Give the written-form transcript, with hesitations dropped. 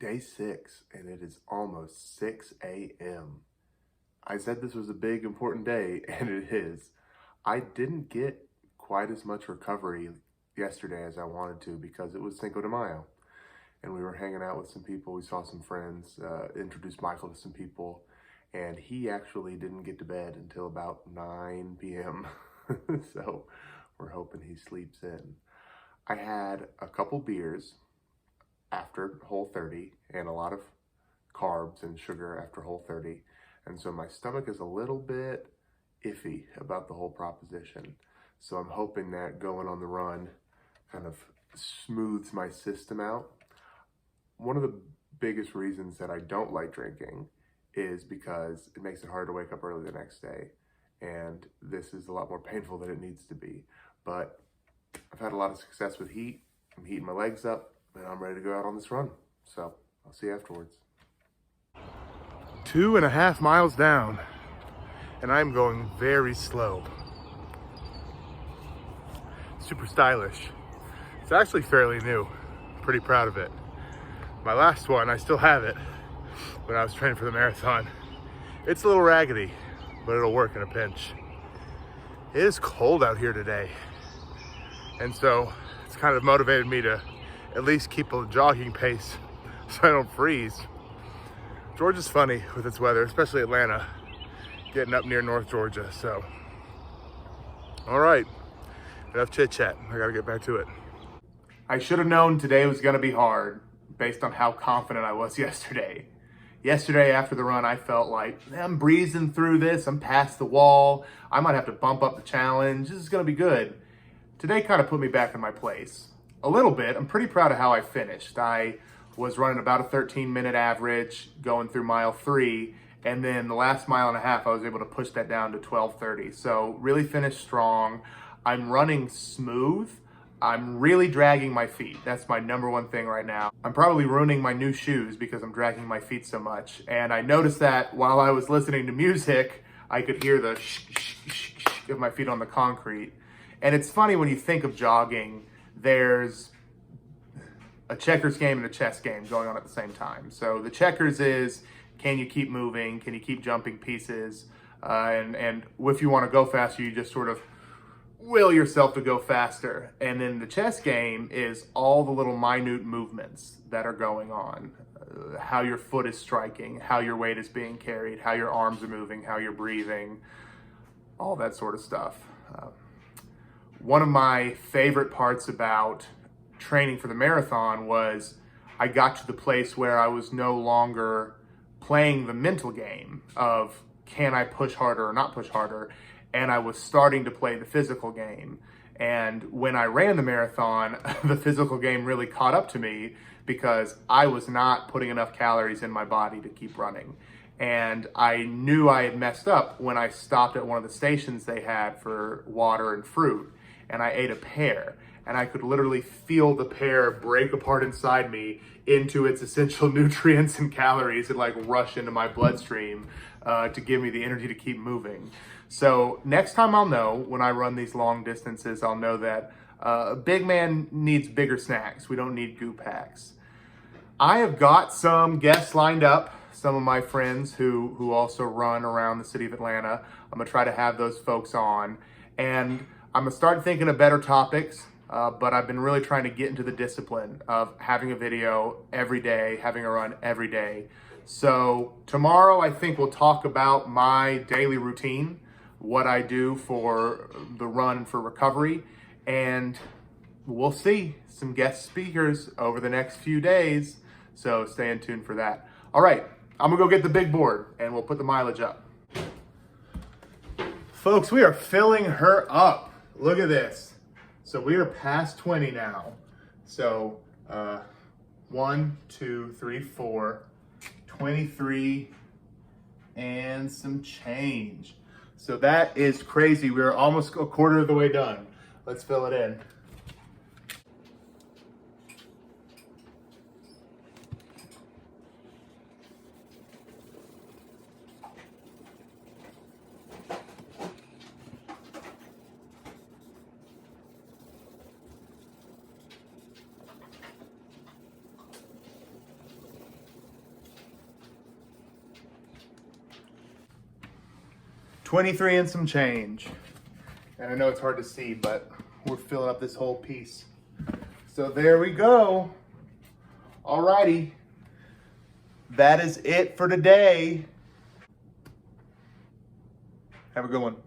Day 6, and it is almost 6 a.m. I said this was a big, important day, and it is. I didn't get quite as much recovery yesterday as I wanted to because it was Cinco de Mayo, and we were hanging out with some people. We saw some friends, introduced Michael to some people, and he actually didn't get to bed until about 9 p.m. So we're hoping he sleeps in. I had a couple beers after Whole30 and a lot of carbs and sugar after Whole30. And so my stomach is a little bit iffy about the whole proposition. So I'm hoping that going on the run kind of smooths my system out. One of the biggest reasons that I don't like drinking is because it makes it hard to wake up early the next day. And this is a lot more painful than it needs to be. But I've had a lot of success with heat. I'm heating my legs up and I'm ready to go out on this run. So I'll see you afterwards. 2.5 miles down, and I'm going very slow. Super stylish. It's actually fairly new. Pretty proud of it. My last one, I still have it when I was training for the marathon. It's a little raggedy, but it'll work in a pinch. It is cold out here today, and so it's kind of motivated me to at least keep a jogging pace so I don't freeze. Georgia's funny with its weather, especially Atlanta, getting up near North Georgia, so. All right, enough chit chat. I gotta get back to it. I should have known today was gonna be hard based on how confident I was yesterday. Yesterday after the run, I felt like, I'm breezing through this, I'm past the wall, I might have to bump up the challenge, this is gonna be good. Today kind of put me back in my place. A little bit. I'm pretty proud of how I finished. I was running about a 13-minute average going through mile 3, and then the last mile and a half I was able to push that down to 12:30. So really finished strong. I'm running smooth. I'm really dragging my feet. That's my number one thing right now. I'm probably ruining my new shoes because I'm dragging my feet so much. And I noticed that while I was listening to music, I could hear the sh of my feet on the concrete. And it's funny when you think of jogging, there's a checkers game and a chess game going on at the same time. So the checkers is, can you keep moving? Can you keep jumping pieces? And if you want to go faster, you just sort of will yourself to go faster. And then the chess game is all the little minute movements that are going on. How your foot is striking, how your weight is being carried, how your arms are moving, how you're breathing, all that sort of stuff. One of my favorite parts about training for the marathon was I got to the place where I was no longer playing the mental game of can I push harder or not push harder, and I was starting to play the physical game. And when I ran the marathon, the physical game really caught up to me because I was not putting enough calories in my body to keep running. And I knew I had messed up when I stopped at one of the stations they had for water and fruit, and I ate a pear, and I could literally feel the pear break apart inside me into its essential nutrients and calories and like rush into my bloodstream to give me the energy to keep moving. So next time I'll know, when I run these long distances, I'll know that a big man needs bigger snacks. We don't need goo packs. I have got some guests lined up, some of my friends who also run around the city of Atlanta. I'm gonna try to have those folks on, and I'm gonna start thinking of better topics, but I've been really trying to get into the discipline of having a video every day, having a run every day. So tomorrow I think we'll talk about my daily routine, what I do for the run and for recovery, and we'll see some guest speakers over the next few days, so stay in tune for that. All right, I'm gonna go get the big board and we'll put the mileage up. Folks, we are filling her up. Look at this. So we are past 20 now. So 1, 2, 3, 4, 23 and some change. So that is crazy. We're almost a quarter of the way done. Let's fill it in. 23 and some change. And I know it's hard to see, but we're filling up this whole piece. So there we go. Alrighty. That is it for today. Have a good one.